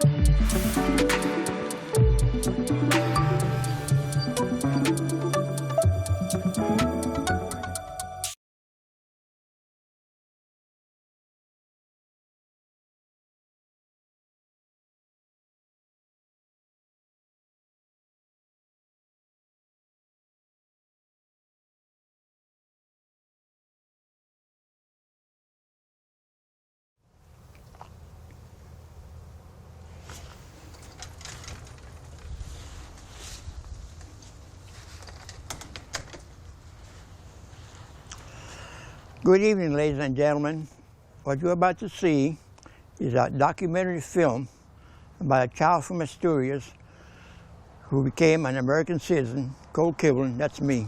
Good evening, ladies and gentlemen. What you're about to see is a documentary film about a child from Asturias who became an American citizen, Kivlin, that's me.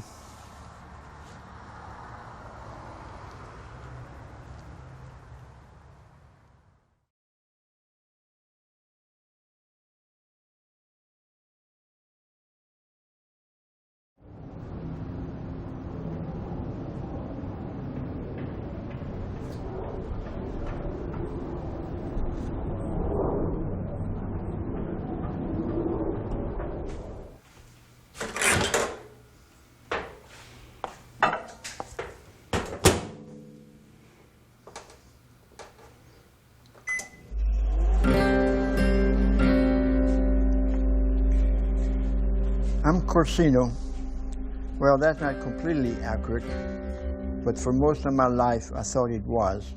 I'm Corsino. Well, that's not completely accurate, but for most of my life I thought it was.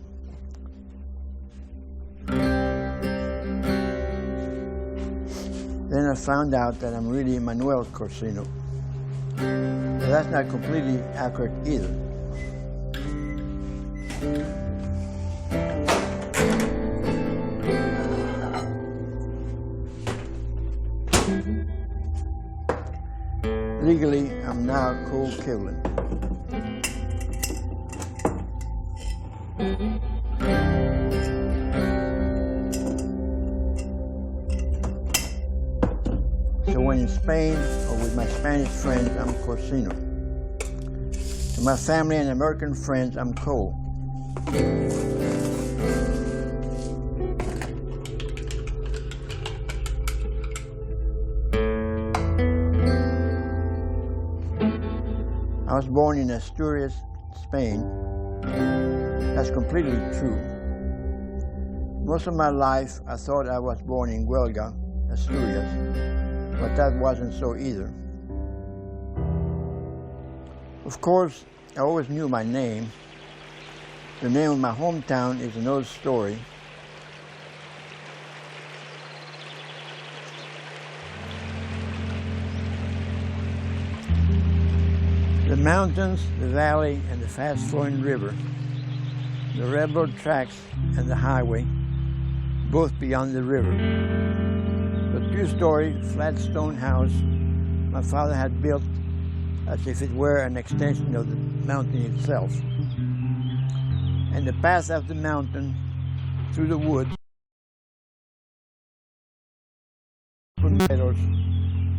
Then I found out that I'm really Manuel Corsino. But that's not completely accurate either. Legally, I'm now Kivlin. So when in Spain or with my Spanish friends, I'm Corsino. To my family and American friends, I'm Cole. I was born in Asturias, Spain. That's completely true. Most of my life, I thought I was born in Huelva, Asturias, but that wasn't so either. Of course, I always knew my name. The name of my hometown is an old story. The mountains, the valley, and the fast-flowing river, the railroad tracks and the highway, both beyond the river. The two-story flat stone house my father had built as if it were an extension of the mountain itself. And the path up the mountain through the woods, meadows,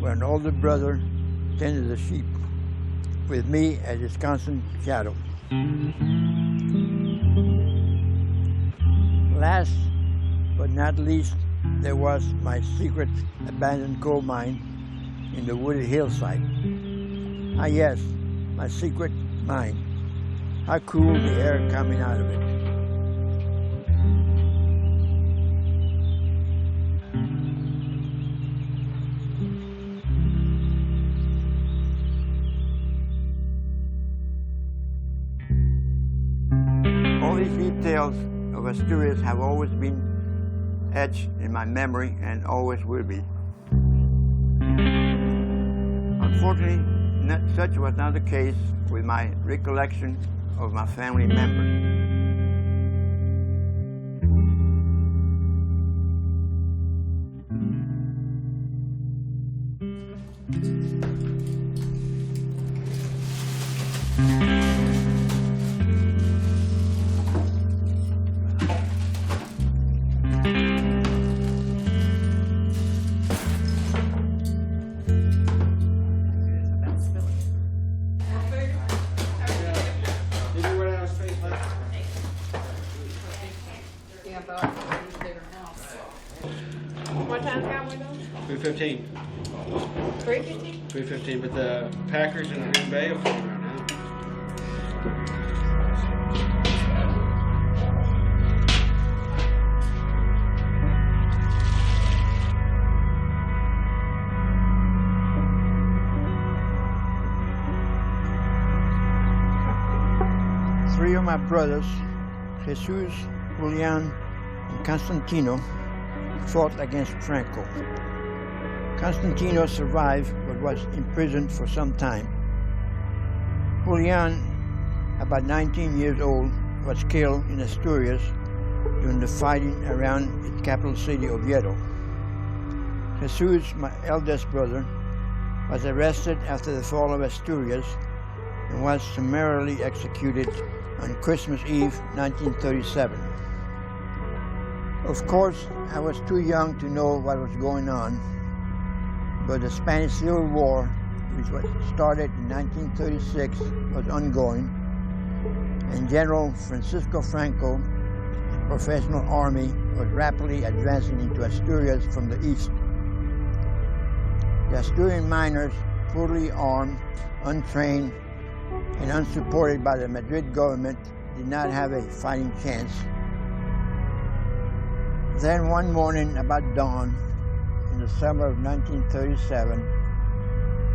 where an older brother tended the sheep, with me as his constant shadow. Last but not least, there was my secret abandoned coal mine in the wooded hillside. Ah yes, my secret mine. How cool the air coming out of it. All these details of Asturias have always been etched in my memory and always will be. Unfortunately, such was not the case with my recollection of my family members. What time's got we done? 3:15. 3:50? 3:15, but the Packers and Green Bay are playing right now. Three of my brothers, Jesus, Julian, and Constantino, fought against Franco. Constantino survived but was imprisoned for some time. Julian, about 19 years old, was killed in Asturias during the fighting around its capital city, Oviedo. Jesus, my eldest brother, was arrested after the fall of Asturias and was summarily executed on Christmas Eve, 1937. Of course, I was too young to know what was going on, but the Spanish Civil War, which was started in 1936, was ongoing, and General Francisco Franco's professional army was rapidly advancing into Asturias from the east. The Asturian miners, poorly armed, untrained, and unsupported by the Madrid government, did not have a fighting chance. Then one morning about dawn, in the summer of 1937,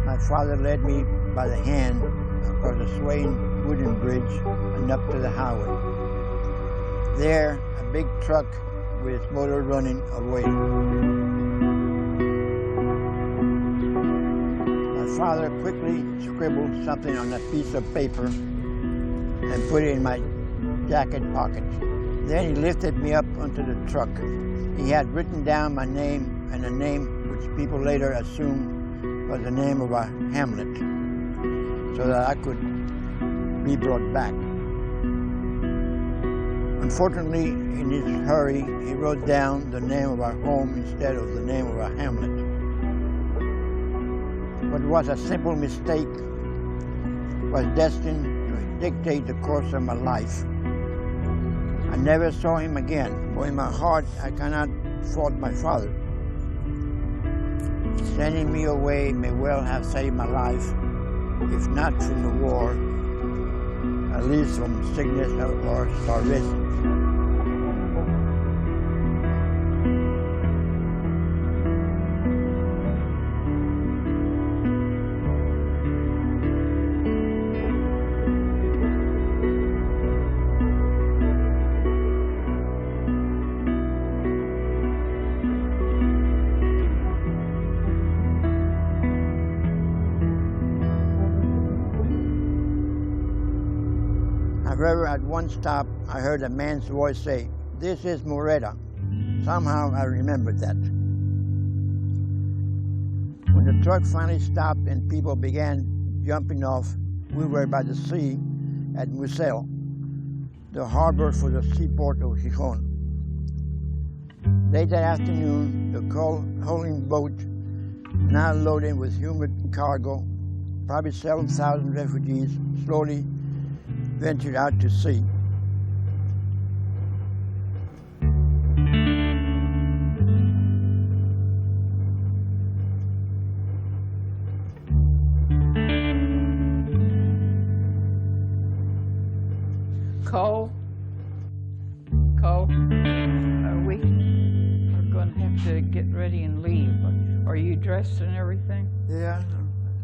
my father led me by the hand across a swaying wooden bridge and up to the highway. There, a big truck with its motor running awaited. My father quickly scribbled something on a piece of paper and put it in my jacket pocket. Then he lifted me up onto the truck. He had written down my name and a name which people later assumed was the name of a hamlet, so that I could be brought back. Unfortunately, in his hurry, he wrote down the name of our home instead of the name of our hamlet. What was a simple mistake was destined to dictate the course of my life. I never saw him again, but in my heart I cannot fault my father. Sending me away may well have saved my life, if not from the war, at least from sickness or starvation. However, at one stop, I heard a man's voice say, "This is Moreta." Somehow I remembered that. When the truck finally stopped and people began jumping off, we were by the sea at Musel, the harbor for the seaport of Gijón. Late that afternoon, the coal-hauling boat, now loaded with human cargo, probably 7,000 refugees, slowly ventured out to sea. Cole, we are going to have to get ready and leave. Are you dressed and everything? Yeah,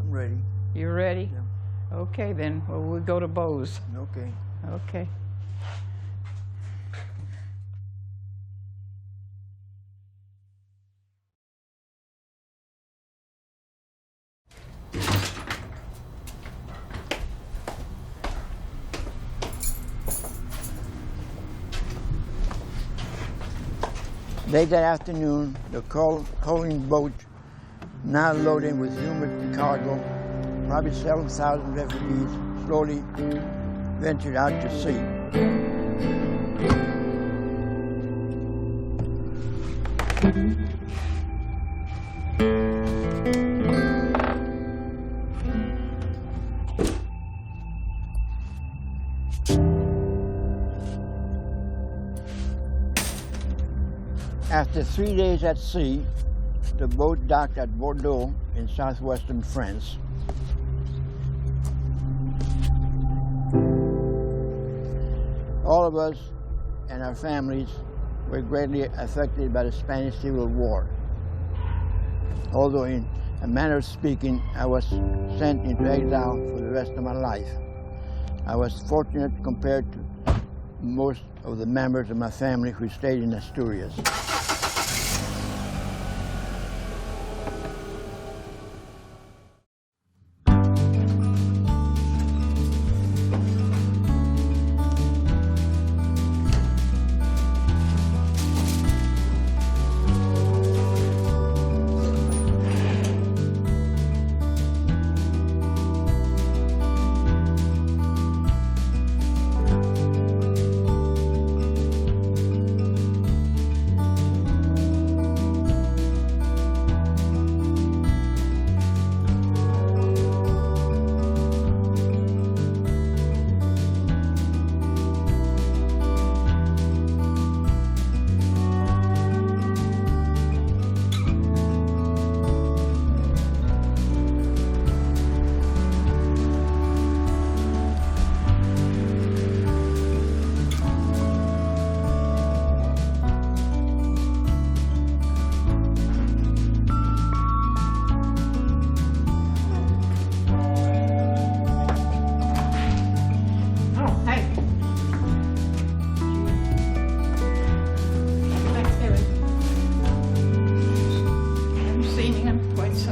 I'm ready. You ready? Yeah. Okay, then. Well, we'll go to Bose. Okay. Okay. Late that afternoon, the coal-hauling boat, now loaded with human cargo, probably 7,000 refugees, slowly ventured out to sea. After After 3 days at sea, the boat docked at Bordeaux in southwestern France. All of us and our families were greatly affected by the Spanish Civil War. Although in a manner of speaking, I was sent into exile for the rest of my life. I was fortunate compared to most of the members of my family who stayed in Asturias.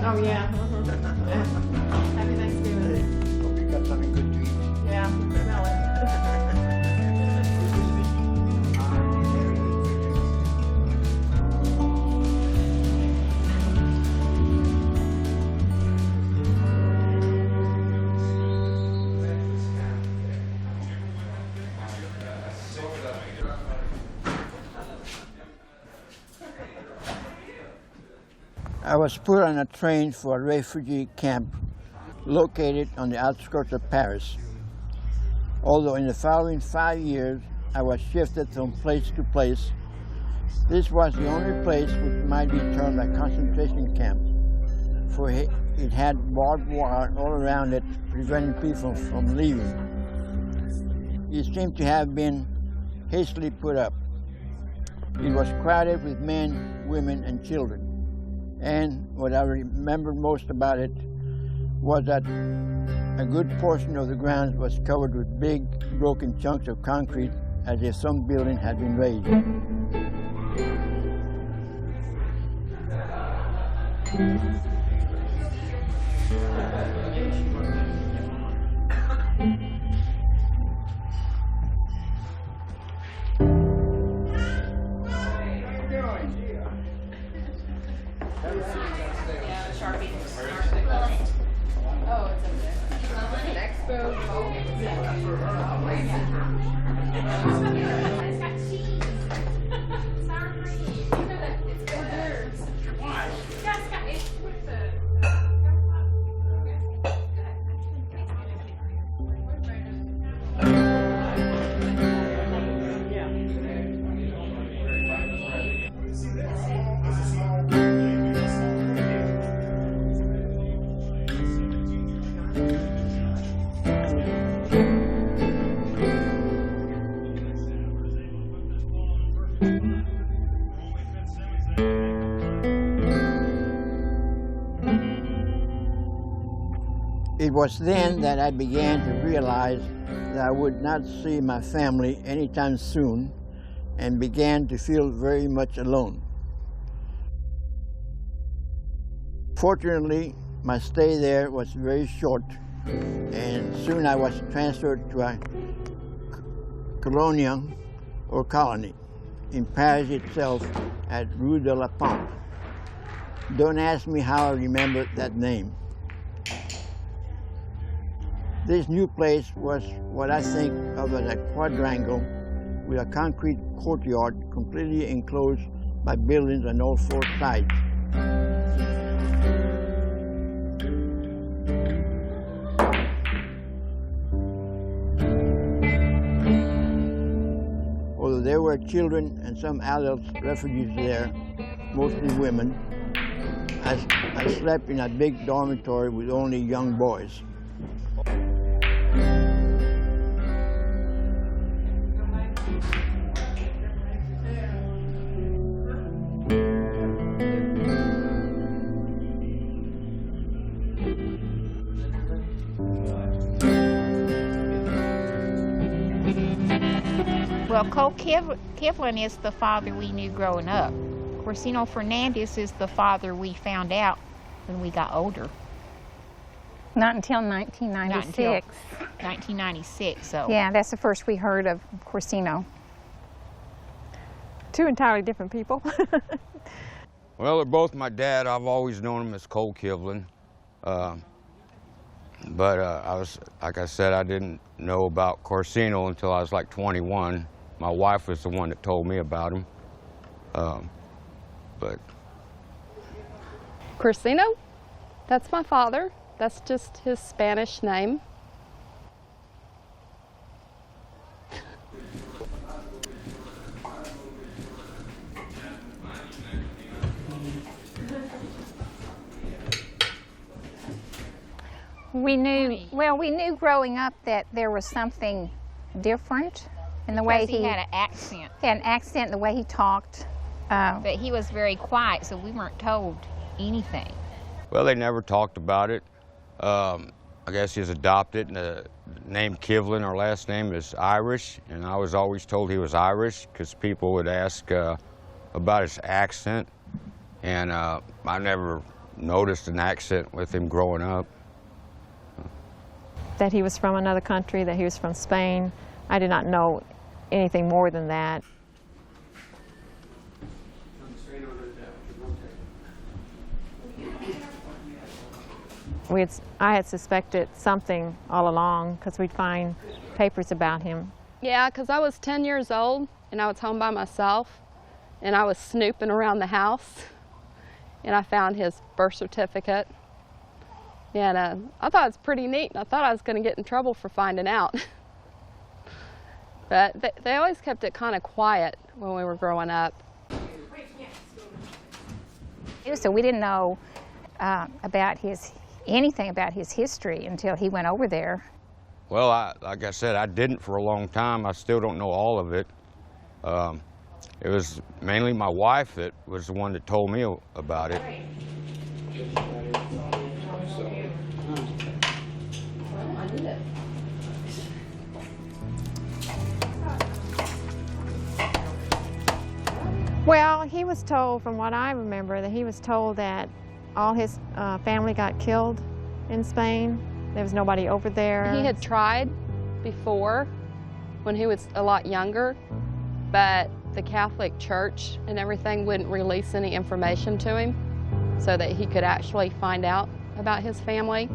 Oh, yeah. Happy Thanksgiving. Hope you got something good to eat. Yeah, smell I was put on a train for a refugee camp located on the outskirts of Paris. Although in the following 5 years I was shifted from place to place, this was the only place which might be termed a concentration camp, for it had barbed wire all around it, preventing people from leaving. It seemed to have been hastily put up. It was crowded with men, women, and children. And what I remember most about it was that a good portion of the grounds was covered with big, broken chunks of concrete, as if some building had been raised. It was then that I began to realize that I would not see my family anytime soon, and began to feel very much alone. Fortunately, my stay there was very short, and soon I was transferred to a colonia, or colony, in Paris itself at Rue de la Pompe. Don't ask me how I remember that name. This new place was what I think of as a quadrangle with a concrete courtyard completely enclosed by buildings on all four sides. Although there were children and some adult refugees there, mostly women. I slept in a big dormitory with only young boys. Well, Kivlin is the father we knew growing up. Corsino Fernandez is the father we found out when we got older. Not until 1996. 1996, so. Yeah, that's the first we heard of Corsino. Two entirely different people. Well, they're both my dad. I've always known him as Cole Kivlin. But like I said, I didn't know about Corsino until I was like 21. My wife was the one that told me about him. But Corsino, that's my father. That's just his Spanish name. We knew growing up that there was something different in the way Because he had an accent. He had an accent, the way he talked. But he was very quiet, so we weren't told anything. well, they never talked about it. I guess he's adopted, and the name Kivlin, our last name, is Irish, and I was always told he was Irish because people would ask about his accent, and I never noticed an accent with him growing up. That he was from another country, that he was from Spain. I did not know anything more than that. I had suspected something all along because we'd find papers about him. Yeah, because I was 10 years old and I was home by myself and I was snooping around the house and I found his birth certificate. And I thought it was pretty neat, and I thought I was going to get in trouble for finding out. But they always kept it kind of quiet when we were growing up. So we didn't know anything about his history until he went over there. Well, like I said, I didn't for a long time. I still don't know all of it. It was mainly my wife that was the one that told me about it. Well, he was told, from what I remember, that he was told that all his family got killed in Spain. There was nobody over there. He had tried before when he was a lot younger, but the Catholic Church and everything wouldn't release any information to him so that he could actually find out about his family.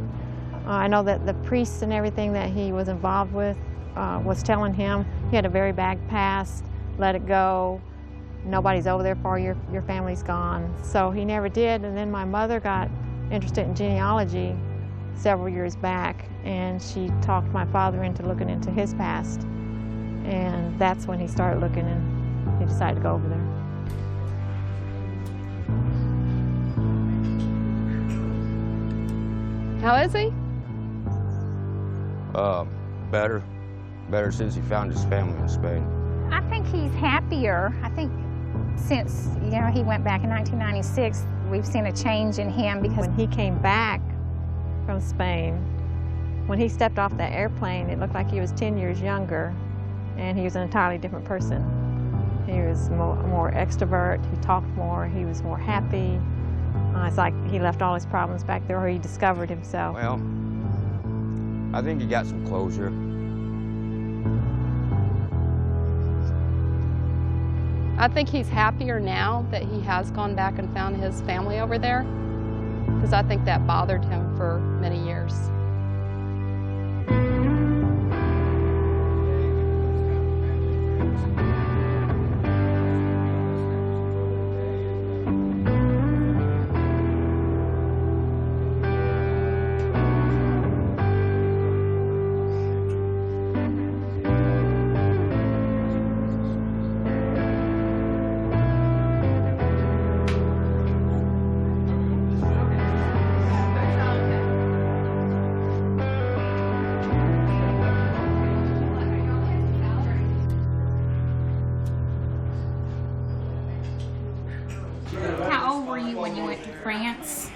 I know that the priests and everything that he was involved with was telling him he had a very bad past, let it go, nobody's over there for you, your family's gone. So he never did, and then my mother got interested in genealogy several years back, and she talked my father into looking into his past, and that's when he started looking, and he decided to go over there. How is he? Better since he found his family in Spain. I think he's happier. I think since he went back in 1996, we've seen a change in him because When he came back from Spain, when he stepped off that airplane, it looked like he was 10 years younger, and he was an entirely different person. He was more extrovert, he talked more, he was more happy. It's like he left all his problems back there, or he discovered himself. Well, I think he got some closure. I think he's happier now that he has gone back and found his family over there, because I think that bothered him for many years. old were you when you went to France?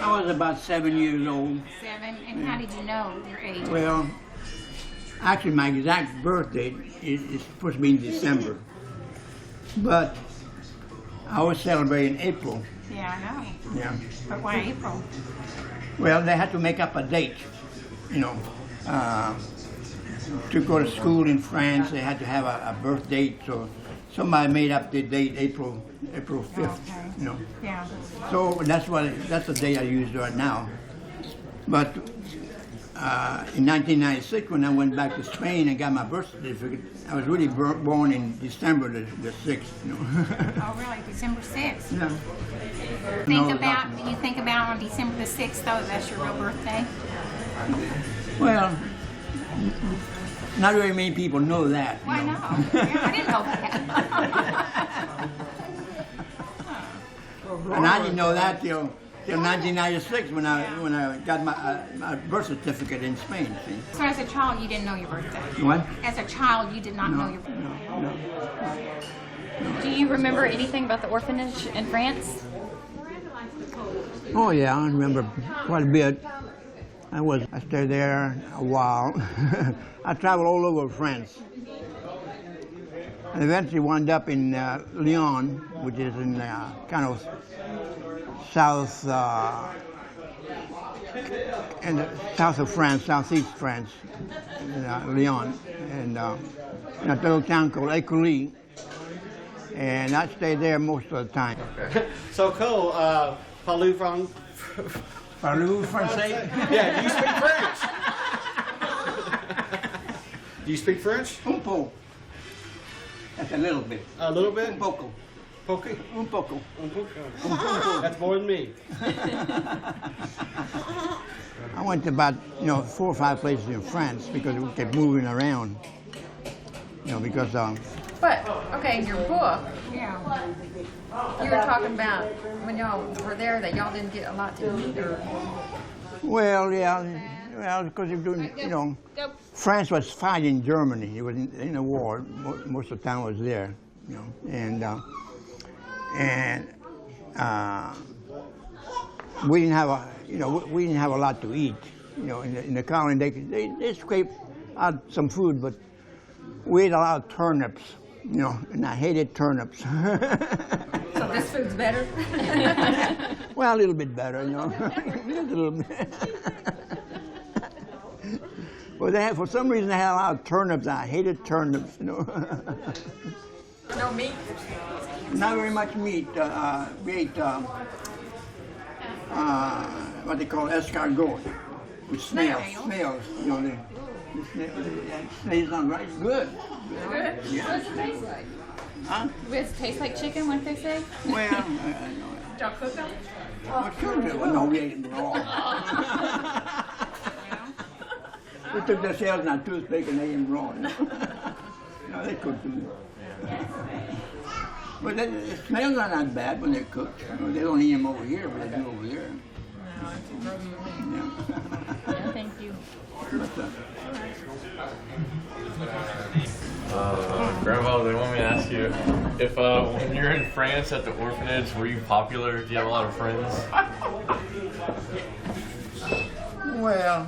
I was about 7 years old. 7. And how did you know your age? Well, actually, my exact birthday is supposed to be in December, but I was celebrating April. Yeah, I know. Yeah. But why April? Well, they had to make up a date, you know. To go to school in France, they had to have a birth date, so somebody made up the date April 5th, Okay. you know. Yeah. So that's the date I use right now. But in 1996, when I went back to Spain and got my birth certificate, I was really born in December the 6th, you know. Oh, really? December 6th? Yeah. Do you think about on December the 6th, though, that's your real birthday? Well, not very many people know that. Well, I you know. Yeah, I didn't know that. And I didn't know that till 1996 when I got my birth certificate in Spain. See? So as a child, you didn't know your birthday? What? As a child, you did not know your birthday? No. Do you remember anything about the orphanage in France? Oh yeah, I remember quite a bit. I stayed there a while. I traveled all over France. And eventually wound up in Lyon, which is in kind of south of France, southeast France, Lyon, and in a little town called Écully. And I stayed there most of the time. Okay. So cool. Parlez Fran- Parlez français? Yeah, do you speak French? Do you speak French? Un po. That's a little bit. A little bit? Un poco. Poco? Un poco. Un poco. That's more than me. I went to about 4 or 5 places in France because we kept moving around. Because But, okay, in your book, Yeah. you were talking about when y'all were there that y'all didn't get a lot to eat, or... well, because you're doing, France was fighting Germany. It was in a war. Most of the time was there, and we didn't have a lot to eat. In the colony they scraped out some food, but we ate a lot of turnips. And I hated turnips. So this food's better? Well, a little bit better, Just a little bit. But for some reason, they had a lot of turnips. I hated turnips, No meat? Not very much meat. We ate what they call escargot, with snails. Snails, the snails on rice. Good. Good? Yeah. What does it taste like? Huh? Does it taste like chicken, what they say? Well, Did y'all cook them? no, we ate them raw. We took the shells and a toothpick and ate them raw. No, they cooked them. But the snails are not bad when they're cooked. They don't eat them over here, but they do over there. Yeah, thank you. Grandma, they want me to ask you if when you're in France at the orphanage, were you popular? Do you have a lot of friends? Well,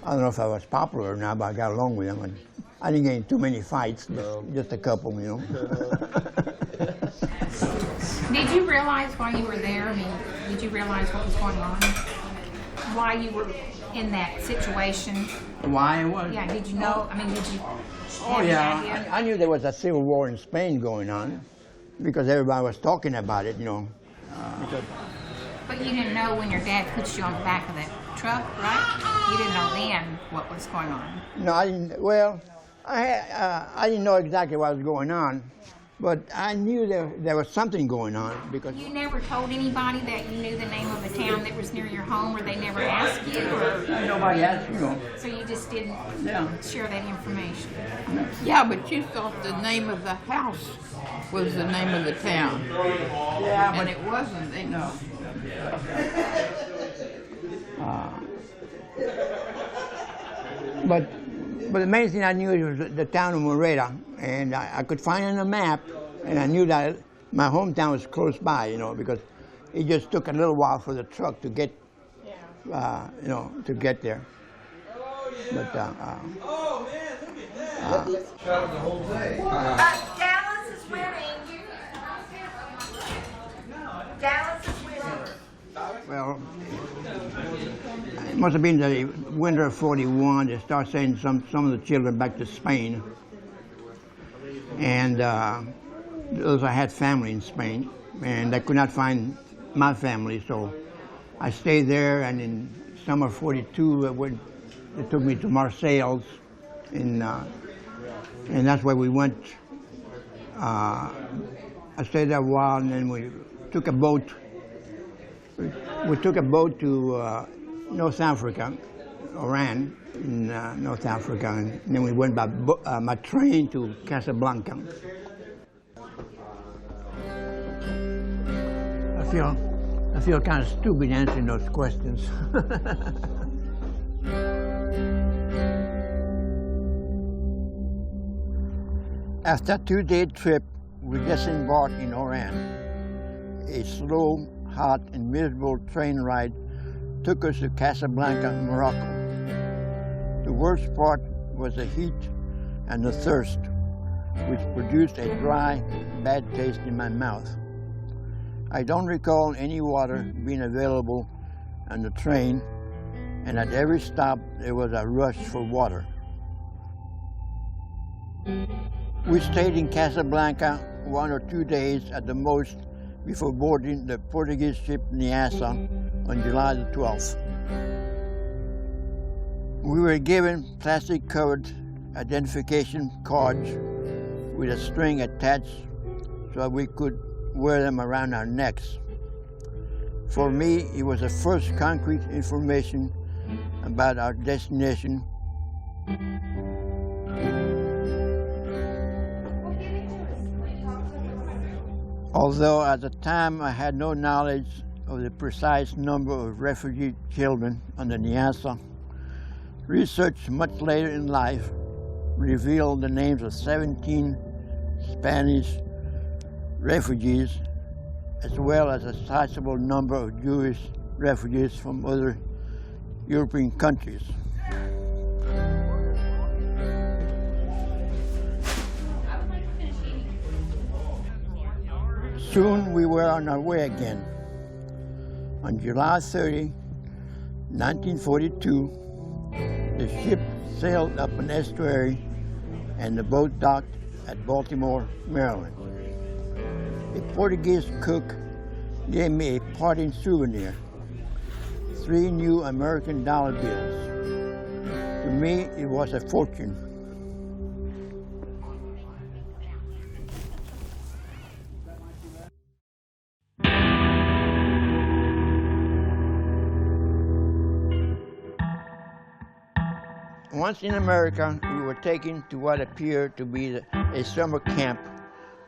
I don't know if I was popular or not, but I got along with them. And I didn't get in too many fights, just a couple, Did you realize while you were there, did you realize what was going on? Why you were in that situation? Why it was? Yeah, did you know? Did you Oh, have yeah. any idea? I knew there was a civil war in Spain going on because everybody was talking about it, But you didn't know when your dad put you on the back of that truck, right? You didn't know then what was going on. No, I didn't. Well, I didn't know exactly what was going on, but I knew there was something going on because You never told anybody that you knew the name of the town that was near your home, or they never asked you, or nobody asked, so you just didn't share that information. Yeah, but you thought the name of the house was the name of the town. Yeah, And it wasn't. no. But the main thing I knew was the town of Moreda, and I could find it on a map, and I knew that My hometown was close by, you know, because it just took a little while for the truck to get, you know, to get there. But Dallas is winning. Dallas is winning. well, it must have been the winter of '41. They started sending some of the children back to Spain, and those I had family in Spain, and I could not find my family, so I stayed there. And in summer '42, they took me to Marseilles, and that's where we went. I stayed there a while, and then we took a boat. We took a boat to North Africa, Oran, in North Africa, and then we went by train to Casablanca. I feel kind of stupid answering those questions. After a 2-day trip, we disembarked in Oran. A slow, hot, and miserable train ride took us to Casablanca, Morocco. The worst part was the heat and the thirst, which produced a dry, bad taste in my mouth. I don't recall any water being available on the train, and at every stop there was a rush for water. We stayed in Casablanca 1 or 2 days at the most before boarding the Portuguese ship Nyassa on July the 12th. We were given plastic-covered identification cards with a string attached so we could wear them around our necks. For me, it was the first concrete information about our destination. Although at the time I had no knowledge of the precise number of refugee children on the Nyassa, research much later in life revealed the names of 17 Spanish refugees, as well as a sizable number of Jewish refugees from other European countries. Soon we were on our way again. On July 30, 1942, the ship sailed up an estuary and the boat docked at Baltimore, Maryland. A Portuguese cook gave me a parting souvenir, 3 new American dollar bills. To me, it was a fortune. Once in America, we were taken to what appeared to be a summer camp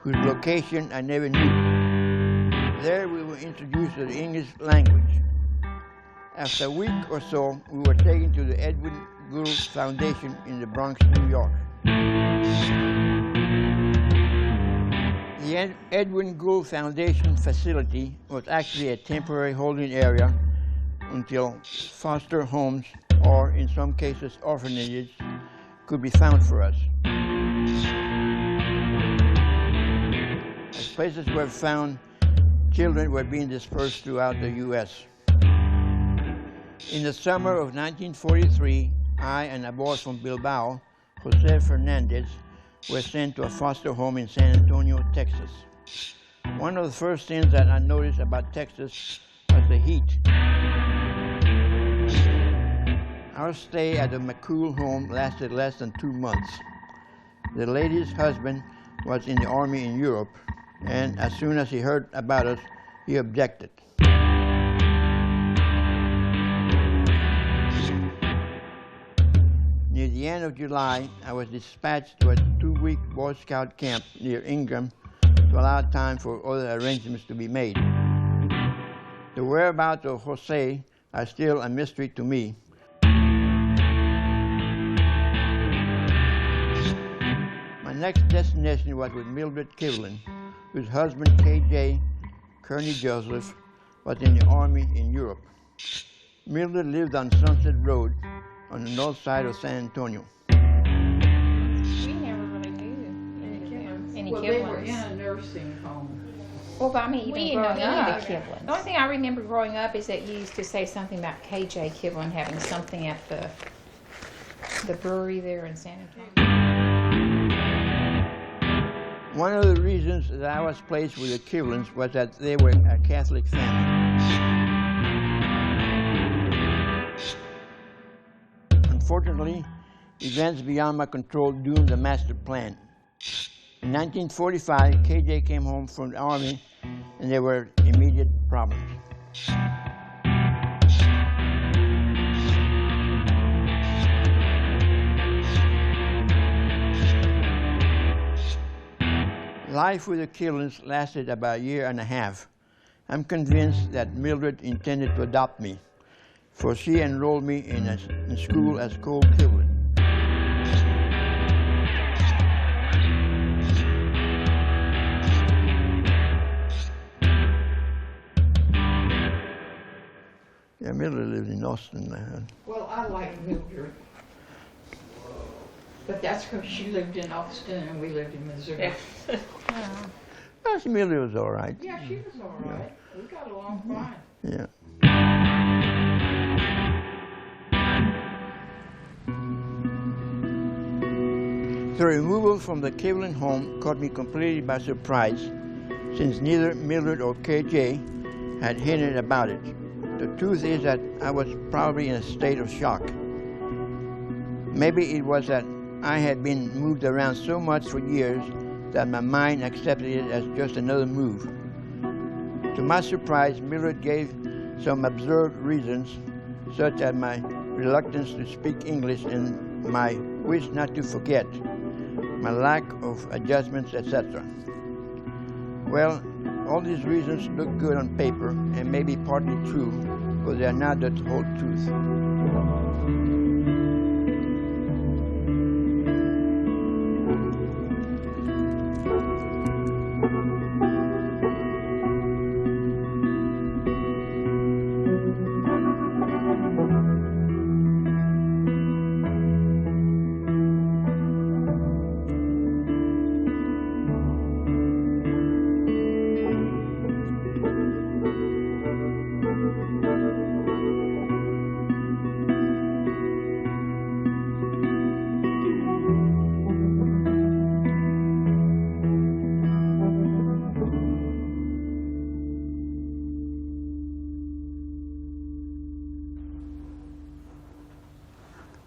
whose location I never knew. There we were introduced to the English language. After a week or so, we were taken to the Edwin Gould Foundation in the Bronx, New York. The Edwin Gould Foundation facility was actually a temporary holding area until foster homes, or in some cases orphanages, could be found for us. As places were found, children were being dispersed throughout the U.S. In the summer of 1943, I and a boy from Bilbao, Jose Fernandez, were sent to a foster home in San Antonio, Texas. One of the first things that I noticed about Texas was the heat. Our stay at the McCool home lasted less than 2 months. The lady's husband was in the army in Europe, and as soon as he heard about us, he objected. Near the end of July, I was dispatched to a 2-week Boy Scout camp near Ingham to allow time for other arrangements to be made. The whereabouts of Jose are still a mystery to me. My next destination was with Mildred Kivlin, whose husband, K.J. Kearney Joseph, was in the Army in Europe. Mildred lived on Sunset Road on the north side of San Antonio. We never really knew any Well, they were in Kivlins. a nursing home. Well, but I mean, We even didn't know growing any of up, the Kivlins. the only thing I remember growing up is that you used to say something about K.J. Kivlin having something at the brewery there in San Antonio. One of the reasons that I was placed with the Kivlins was that they were a Catholic family. Unfortunately, events beyond my control doomed the master plan. In 1945, KJ came home from the Army and there were immediate problems. Life with the Kivlins lasted about a year and a half. I'm convinced that Mildred intended to adopt me, for she enrolled me in school as Cole Kivlin. Yeah, Mildred lived in Austin. Well, I like Mildred. But that's because she lived in Austin and we lived in Missouri. Well, Mildred was all right. Yeah, she was all right. We got along fine. Yeah. The removal from the Kivlin home caught me completely by surprise, since neither Mildred or KJ had hinted about it. The truth is that I was probably in a state of shock. Maybe it was that I had been moved around so much for years that my mind accepted it as just another move. To my surprise, Mildred gave some absurd reasons, such as my reluctance to speak English and my wish not to forget, my lack of adjustments, etc. Well, all these reasons look good on paper and may be partly true, but they are not the whole truth.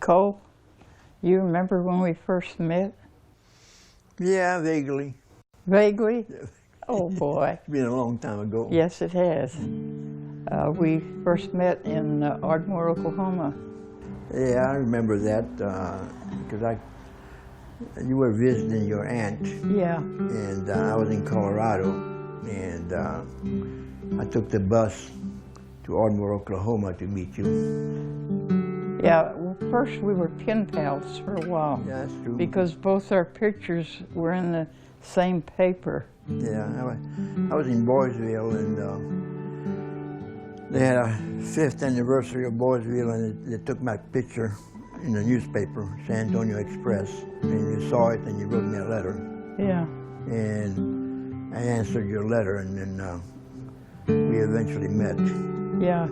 Cole, you remember when we first met? Yeah, vaguely. Vaguely? Oh boy. It's been a long time ago. Yes, it has. We first met in Ardmore, Oklahoma. Yeah, I remember that because you were visiting your aunt. Yeah. And I was in Colorado, and I took the bus to Ardmore, Oklahoma to meet you. Yeah, well, first we were pen pals for a while. Yeah, that's true. Because both our pictures were in the same paper. Yeah, I was in Boysville, and they had a 5th anniversary of Boysville, and they took my picture in the newspaper, San Antonio Express, and you saw it, and you wrote me a letter. Yeah. And I answered your letter, and then we eventually met. Yeah.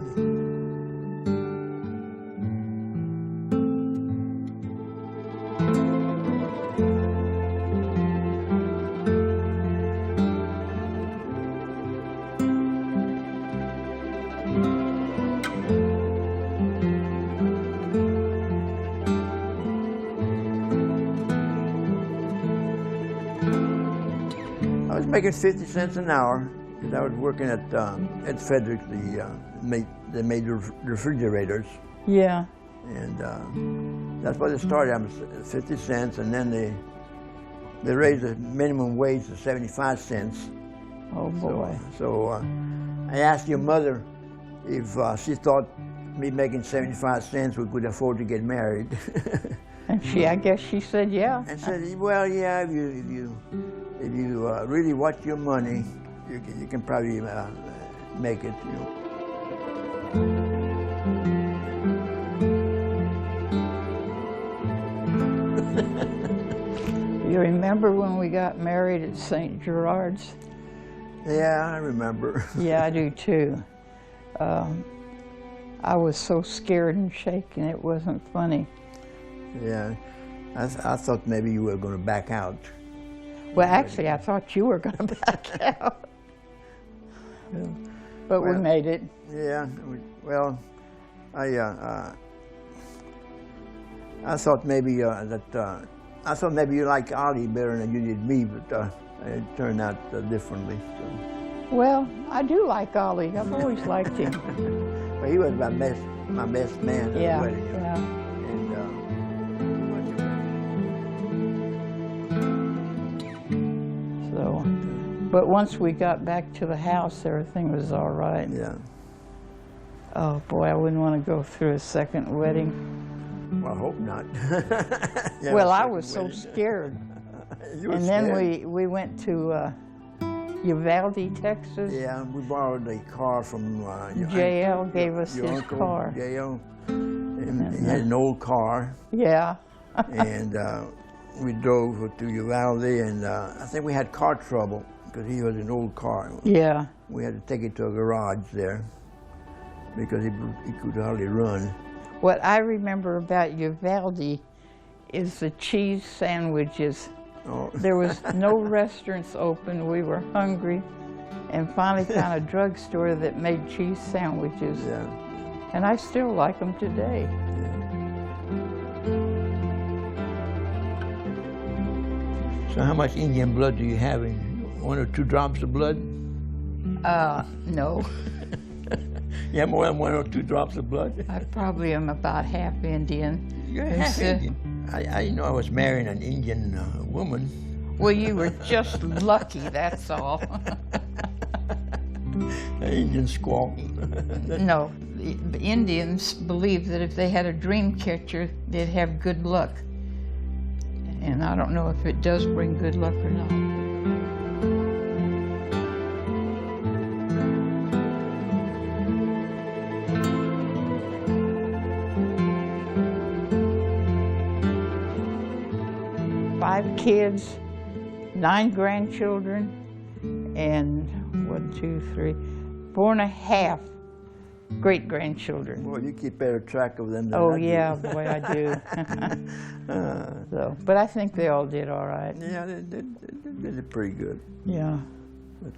I was making 50 cents an hour because I was working at Frederick's. They made refrigerators. Yeah. And that's where they started. I was 50 cents, and then they raised the minimum wage to 75 cents. Oh boy. So I asked your mother if she thought me making 75 cents we could afford to get married. And I guess she said yeah. And said, well, yeah, if you really watch your money, you can probably make it, you know. You remember when we got married at St. Gerard's? Yeah, I remember. Yeah, I do too. I was so scared and shaken, it wasn't funny. Yeah, I thought maybe you were going to back out. Well, actually, I thought you were going to back out. But we made it. Yeah, well, I thought maybe I thought maybe you liked Ollie better than you did me, but it turned out differently. So. Well, I do like Ollie. I've always liked him. Well, he was my best man at the wedding. Yeah. And so, but once we got back to the house, everything was all right. Yeah. Oh boy, I wouldn't want to go through a second wedding. Well, I hope not. Well, I was so scared. And then we went to Uvalde, Texas. Yeah, we borrowed a car from JL gave us your his uncle, car. JL. And he had an old car. Yeah. And we drove to Uvalde, and I think we had car trouble because he was an old car. Yeah. We had to take it to a garage there because he could hardly run. What I remember about Uvalde is the cheese sandwiches. Oh. There was no restaurants open. We were hungry, and finally found a drugstore that made cheese sandwiches. Yeah. And I still like them today. So how much Indian blood do you have? 1 or 2 drops of blood? No. You have more than 1 or 2 drops of blood? I probably am about half Indian. You're half Indian. I know I was marrying an Indian woman. Well, you were just lucky, that's all. An Indian squaw. No, the Indians believed that if they had a dream catcher, they'd have good luck. And I don't know if it does bring good luck or not. 5 kids, 9 grandchildren, and 4.5 great-grandchildren. Boy, you keep better track of them than Oh, I do. yeah, boy, I do. So, but I think they all did all right. Yeah, they did pretty good. Yeah. But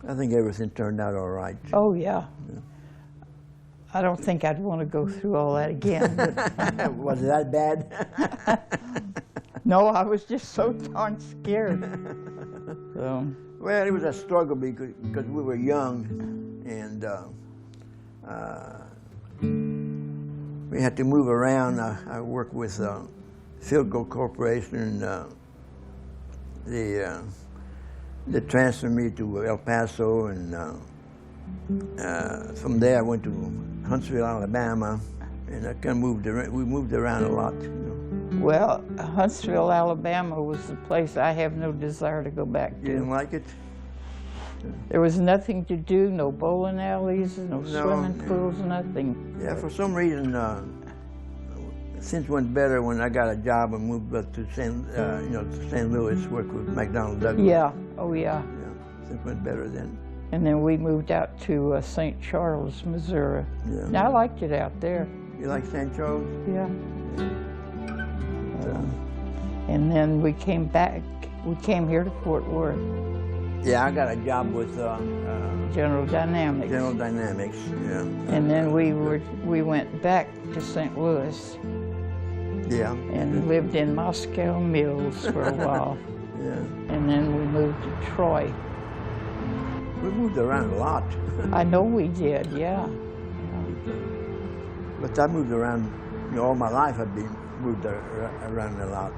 I think everything turned out all right. Oh, yeah. I don't think I'd want to go through all that again. But Was it that bad? no, I was just so darn scared. So. Well, it was a struggle because we were young, and we had to move around. I worked with Field Goal Corporation, and they transferred me to El Paso, and from there I went to Huntsville, Alabama, and I kind of moved around. We moved around a lot. You know. Well, Huntsville, Alabama was the place I have no desire to go back to. You didn't like it? There was nothing to do, no bowling alleys, no swimming pools, nothing. Yeah, for some reason, things went better when I got a job and moved up to St. Louis, worked with McDonnell Douglas. Yeah, oh yeah. Yeah, things went better then. And then we moved out to St. Charles, Missouri. Yeah. And I liked it out there. You like St. Charles? Yeah. And then we came back. We came here to Fort Worth. Yeah, I got a job with General Dynamics. General Dynamics, yeah. And then we went back to St. Louis. Yeah. And lived in Moscow Mills for a while. Yeah. And then we moved to Troy. We moved around a lot. I know we did, yeah. But I moved around, all my life I've been moved around a lot.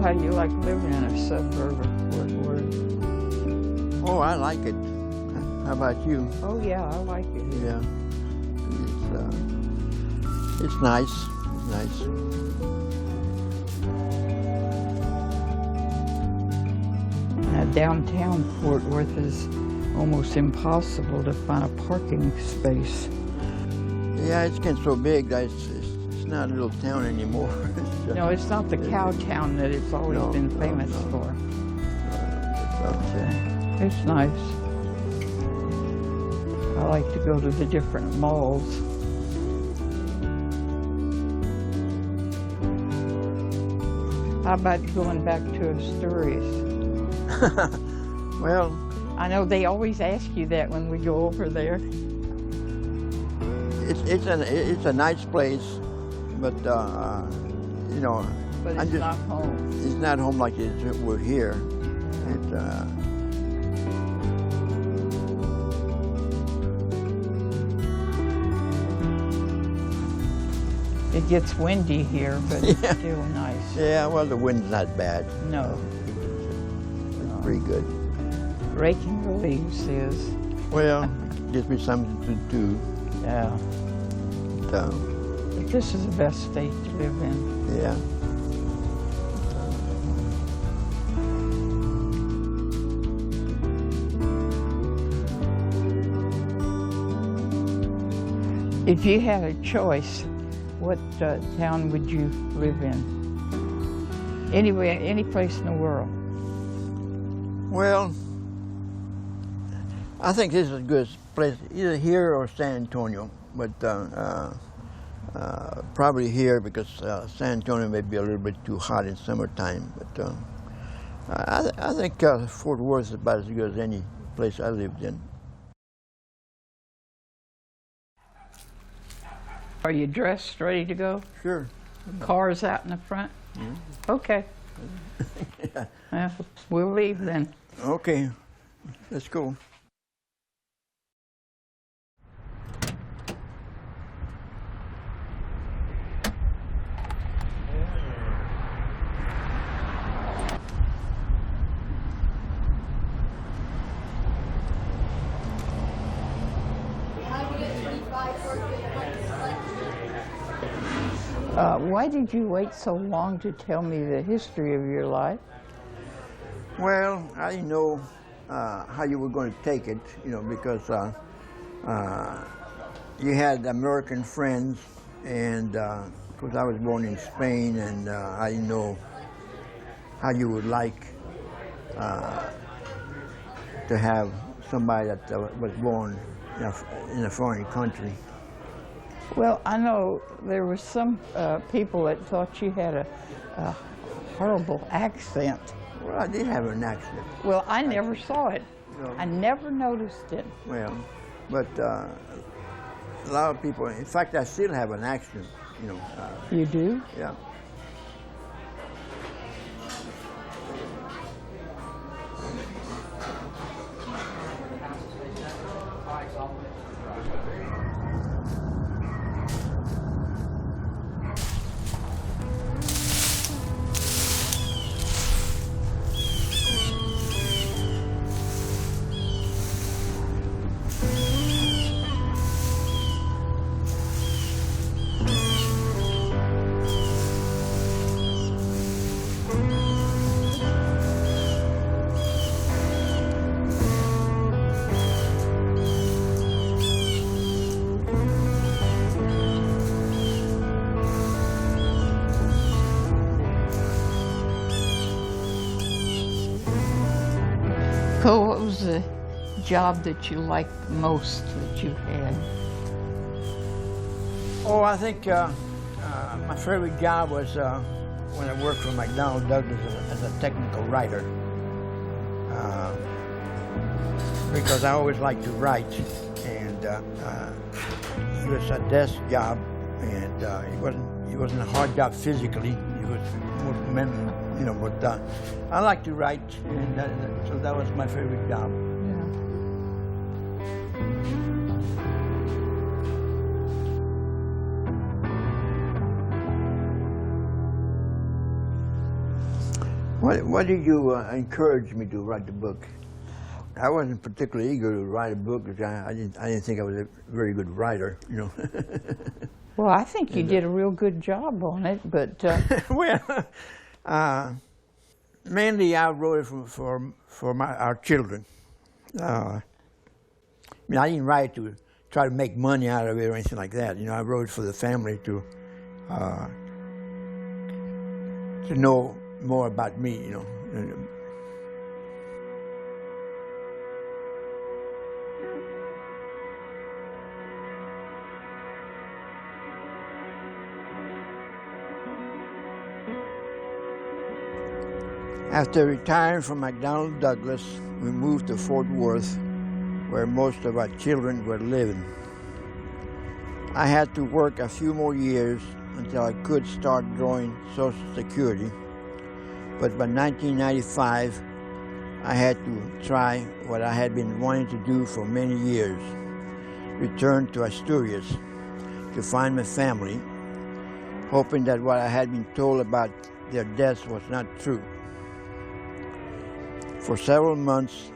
how do you like living in a suburb of Fort Worth? Oh, I like it. How about you? Oh yeah, I like it. Yeah. It's nice. It's nice. Now, downtown Fort Worth is almost impossible to find a parking space. Yeah, it's getting so big that it's not a little town anymore. No, it's not the cow town that it's always been famous for. But it's nice. I like to go to the different malls. How about going back to Asturias? Well, I know they always ask you that when we go over there. it's a nice place, but you know, But it's not home. It's not home like we're here. It gets windy here, but it's still nice. Yeah, well, the wind's not bad. No. It's pretty good. Raking the leaves is. Well, gives me something to do. Yeah. So, But this is the best state to live in. yeah. If you had a choice, what town would you live in? Anywhere, any place in the world? Well, I think this is a good place, either here or San Antonio, but probably here because San Antonio may be a little bit too hot in summertime. But I think Fort Worth is about as good as any place I lived in. Are you dressed, ready to go? Sure. Cars out in the front? Okay. Well, we'll leave then. Okay, let's go. Why did you wait so long to tell me the history of your life? Well, I didn't know how you were going to take it, you know, because you had American friends, and of course I was born in Spain, and I didn't know how you would like to have somebody that was born in a foreign country. Well, I know there were some people that thought you had a horrible accent. Well, I did have an accent. Well, I never saw it. No. I never noticed it. Well, but a lot of people, in fact, I still have an accent, you know. You do? Yeah. Cole, what was the job that you liked most that you had? Oh, I think my favorite job was when I worked for McDonnell Douglas as a technical writer. Because I always liked to write, and it was a desk job, and it wasn't a hard job physically. It was more mental, you know. But I like to write, and so that was my favorite job. What did you encourage me to write the book? I wasn't particularly eager to write a book because I didn't think I was a very good writer, you know. Well, I think you did a real good job on it, but... Well, mainly I wrote it for our children. I mean, I didn't write to try to make money out of it or anything like that. You know, I wrote it for the family to know more about me, you know. After retiring from McDonnell Douglas, we moved to Fort Worth, where most of our children were living. I had to work a few more years until I could start drawing Social Security, but by 1995, I had to try what I had been wanting to do for many years, return to Asturias to find my family, hoping that what I had been told about their deaths was not true. For several months,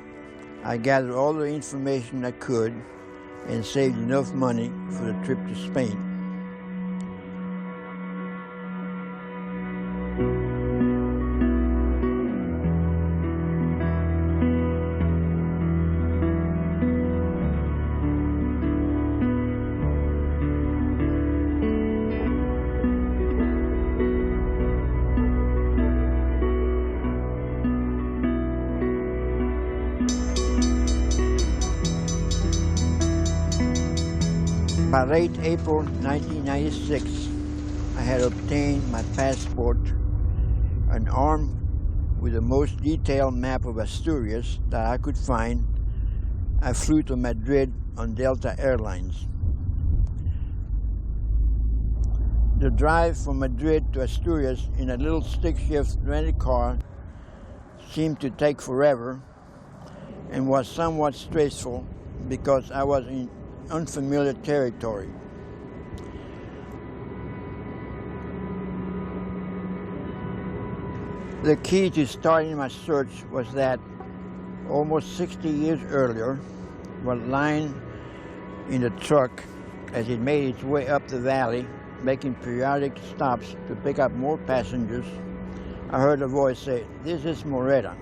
I gathered all the information I could and saved enough money for the trip to Spain. By late April 1996, I had obtained my passport and armed with the most detailed map of Asturias that I could find, I flew to Madrid on Delta Airlines. The drive from Madrid to Asturias in a little stick-shift rented car seemed to take forever and was somewhat stressful because I was in unfamiliar territory. The key to starting my search was that almost 60 years earlier, while lying in the truck as it made its way up the valley, making periodic stops to pick up more passengers, I heard a voice say, "This is Moreta."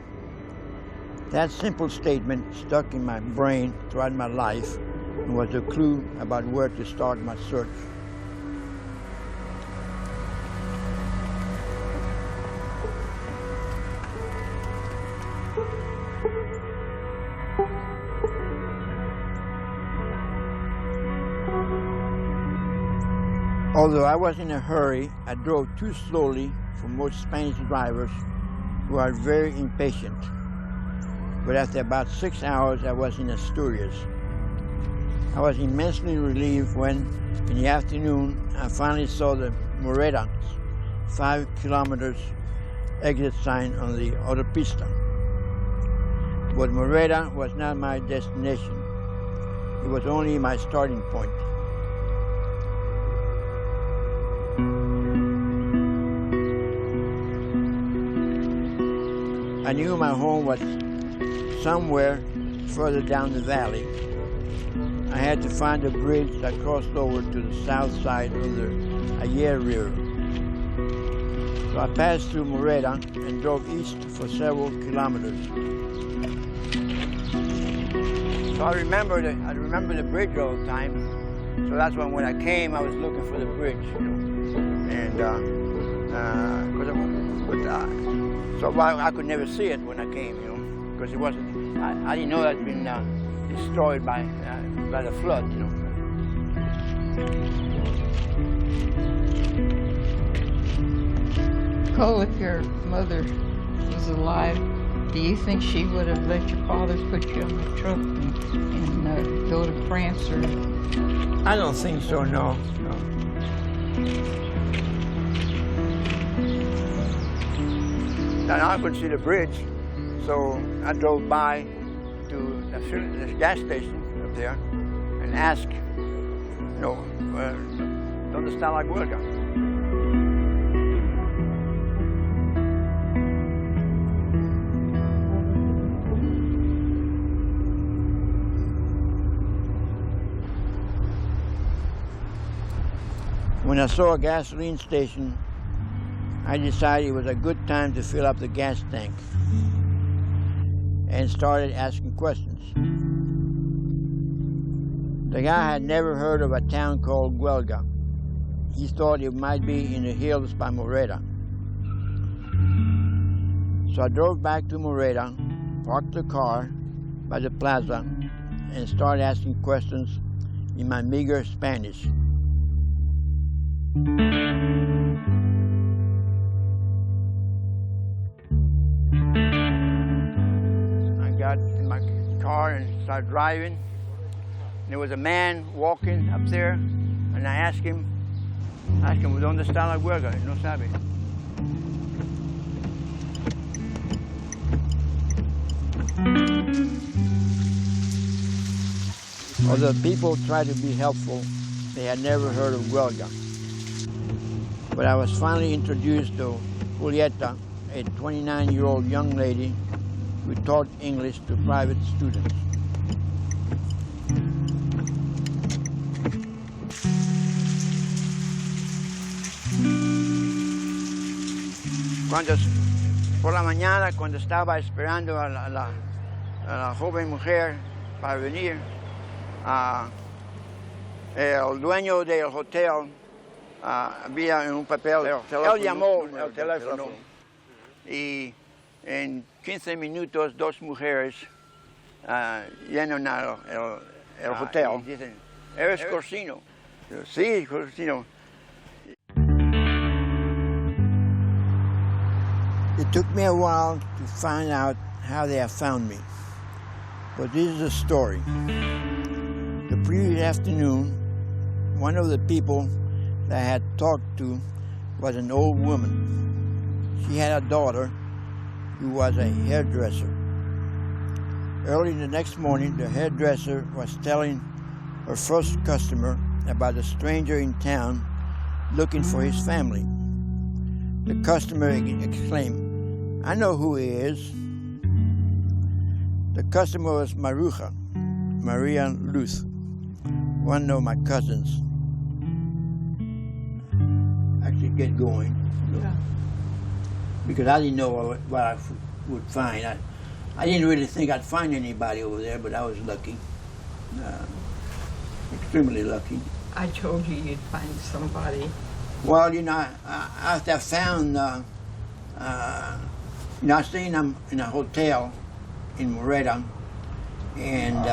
That simple statement stuck in my brain throughout my life and was a clue about where to start my search. Although I was in a hurry, I drove too slowly for most Spanish drivers who are very impatient. But after about 6 hours, I was in Asturias. I was immensely relieved when, in the afternoon, I finally saw the Moreta 5 kilometers exit sign on the autopista. But Moreta was not my destination. It was only my starting point. I knew my home was somewhere further down the valley. I had to find a bridge that crossed over to the south side of the Ayer River. So I passed through Moreta and drove east for several kilometers. So I remember the bridge all the time. So that's when I came, I was looking for the bridge, you know. And so I could never see it when I came, you know, because it wasn't. I didn't know it had been destroyed by the flood, you know. Cole, if your mother was alive, do you think she would have let your father put you on the truck and go to France, or? I don't think so, no. Now I could see the bridge, so I drove by to the gas station up there and asked, you know, ¿Dónde está la huelga? When I saw a gasoline station, I decided it was a good time to fill up the gas tank and started asking questions. The guy had never heard of a town called Huelga. He thought it might be in the hills by Moreda. So I drove back to Moreda, parked the car by the plaza, and started asking questions in my meager Spanish. I got in my car and started driving. And there was a man walking up there, and I asked him, ¿Dónde está la huelga? No sabe. Although people tried to be helpful, they had never heard of Huelga. But I was finally introduced to Julieta, a 29-year-old young lady who taught English to private students. Por la mañana, cuando estaba esperando a la joven mujer para venir, el dueño del hotel había un papel, él llamó al teléfono y en 15 minutos 2 mujeres llenan el hotel y dicen, ¿eres Corsino? Sí, Corsino. It took me a while to find out how they have found me, but this is the story. The previous afternoon, one of the people that I had talked to was an old woman. She had a daughter who was a hairdresser. Early the next morning, the hairdresser was telling her first customer about a stranger in town looking for his family. The customer exclaimed, "I know who he is." The customer was Maruja, Maria Luz, one of my cousins. I should get going, because I didn't know what I would find. I didn't really think I'd find anybody over there, but I was lucky, extremely lucky. I told you you'd find somebody. Well, after I found, I stayed in a hotel in Moreda, and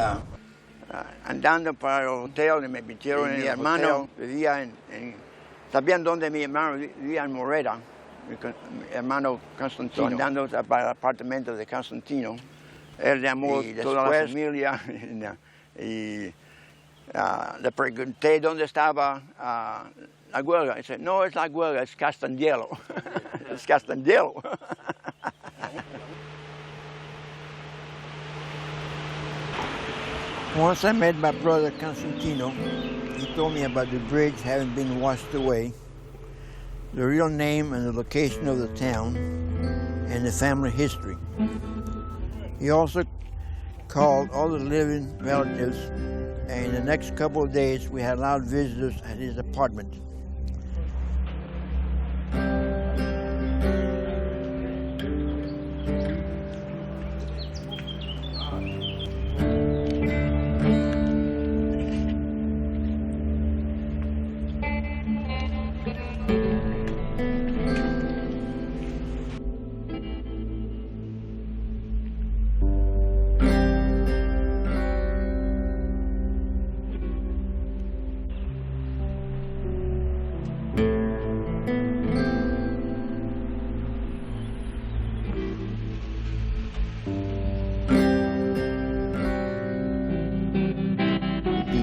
andando para el hotel me metieron en mi hermano vivía ¿sabían dónde mi hermano vivía? En Moreda, mi hermano Constantino, andando para el apartamento de Constantino. Él llamó toda la familia y le pregunté dónde estaba la huelga. Dice, no es la huelga, es Castandielo. Es Castandielo. Once I met my brother Constantino, he told me about the bridge having been washed away, the real name and the location of the town, and the family history. He also called all the living relatives, and in the next couple of days we had allowed visitors at his apartment.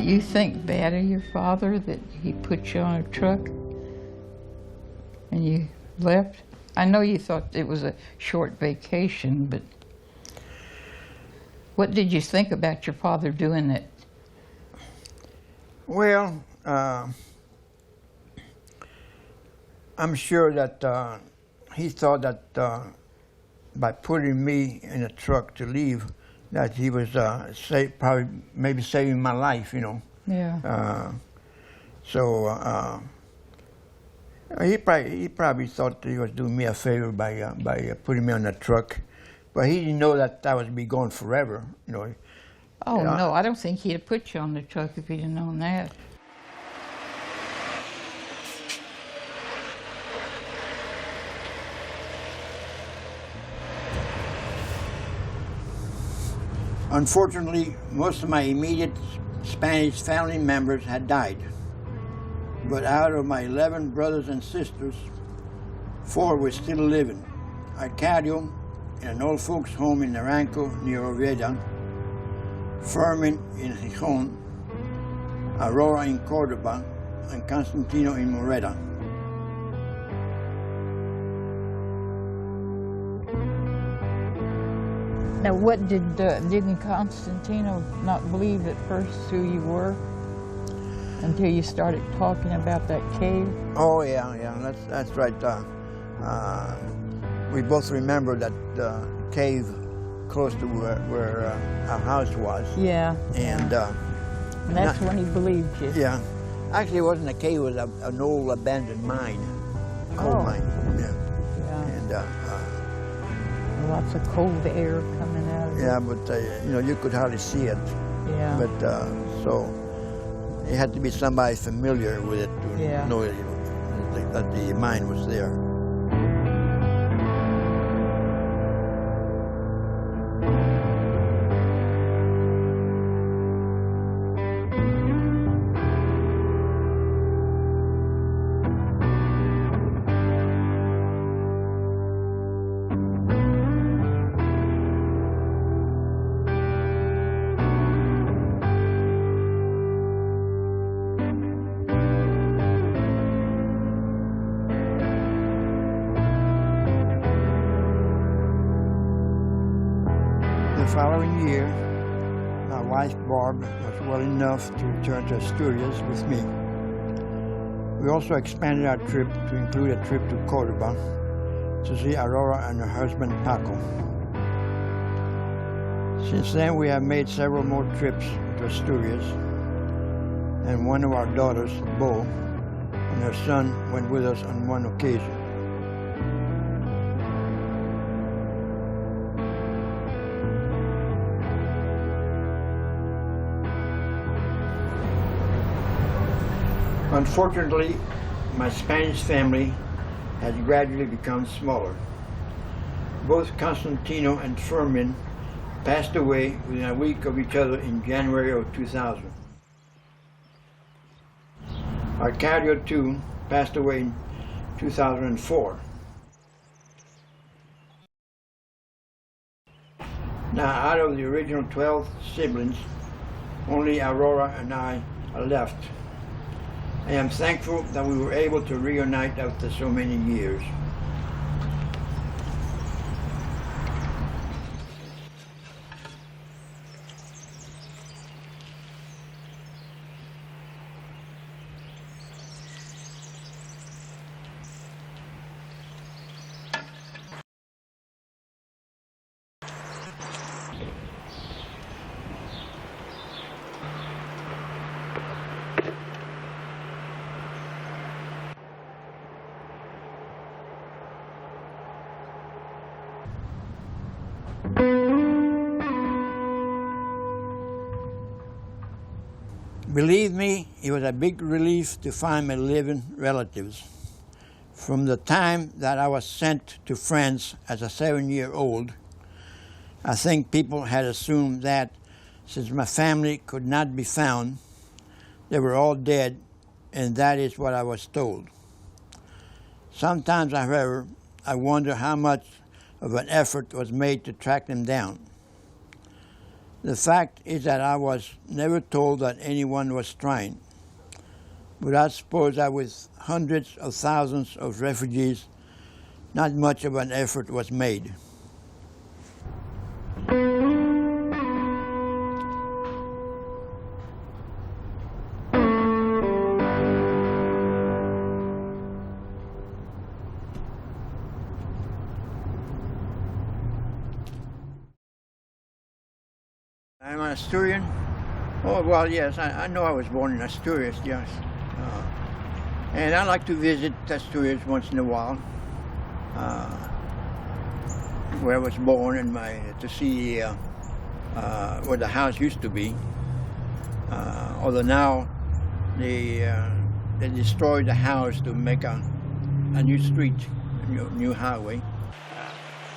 You think bad of your father that he put you on a truck and you left? I know you thought it was a short vacation, but what did you think about your father doing it? Well, I'm sure that he thought that by putting me in a truck to leave, that he was probably maybe saving my life, you know. Yeah. He probably thought he was doing me a favor by putting me on the truck, but he didn't know that I would be gone forever. You know. Oh no, I don't think he'd have put you on the truck if he'd have known that. Unfortunately, most of my immediate Spanish family members had died. But out of my 11 brothers and sisters, 4 were still living. Arcadio, in an old folks' home in Naranco near Oviedo, Fermin in Gijón, Aurora in Cordoba, and Constantino in Moreda. Now, what didn't Constantino not believe at first who you were until you started talking about that cave? Oh yeah, that's right. We both remember that cave close to where our house was. Yeah. And that's when he believed you. Yeah. Actually, it wasn't a cave; it was an old abandoned mine, coal mine. Yeah. And lots of cold air coming out of it. Yeah, but you know, you could hardly see it. Yeah. But so it had to be somebody familiar with it to know that the mine was there. The following year, my wife Barb was well enough to return to Asturias with me. We also expanded our trip to include a trip to Cordoba to see Aurora and her husband Paco. Since then, we have made several more trips to Asturias, and one of our daughters, Bo, and her son went with us on one occasion. Unfortunately, my Spanish family has gradually become smaller. Both Constantino and Fermin passed away within a week of each other in January of 2000. Arcadio, too, passed away in 2004. Now, out of the original 12 siblings, only Aurora and I are left. I am thankful that we were able to reunite after so many years. Believe me, it was a big relief to find my living relatives. From the time that I was sent to France as a 7-year-old, I think people had assumed that since my family could not be found, they were all dead, and that is what I was told. Sometimes, however, I wonder how much of an effort was made to track them down. The fact is that I was never told that anyone was trying. But I suppose that with hundreds of thousands of refugees, not much of an effort was made. I'm an Asturian. Oh, well, yes, I know I was born in Asturias, yes. And I like to visit Asturians once in a while, where I was born, and to see where the house used to be. Although now they destroyed the house to make a new street, a new highway.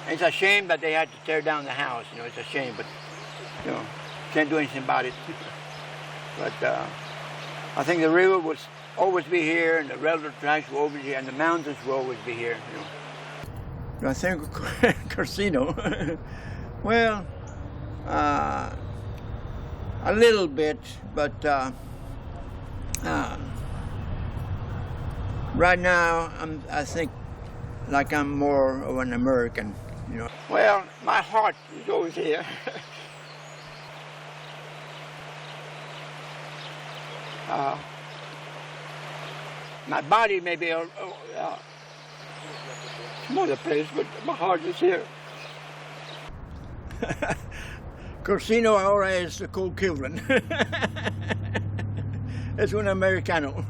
It's a shame that they had to tear down the house. It's a shame, but can't do anything about it. But I think the river will always be here, and the railroad tracks will always be here, and the mountains will always be here. I think Corsino. Well, a little bit, but right now I think like I'm more of an American. Well, my heart is always here. My body may be some other place, but my heart is here. Corsino ahora es called Kivlin. Es un americano.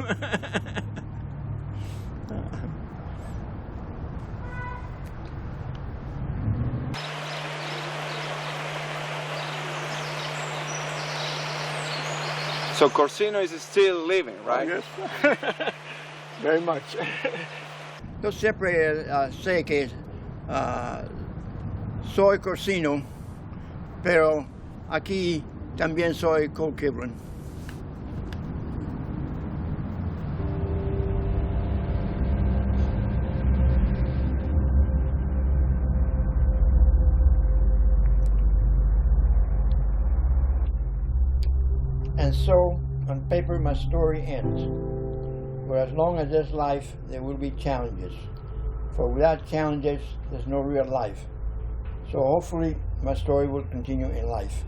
So Corsino is still living, right? Yes. Very much. Yo siempre sé que soy Corsino, pero aquí también soy called Kivlin. And so, on paper, my story ends. But as long as there's life, there will be challenges. For without challenges, there's no real life. So hopefully, my story will continue in life.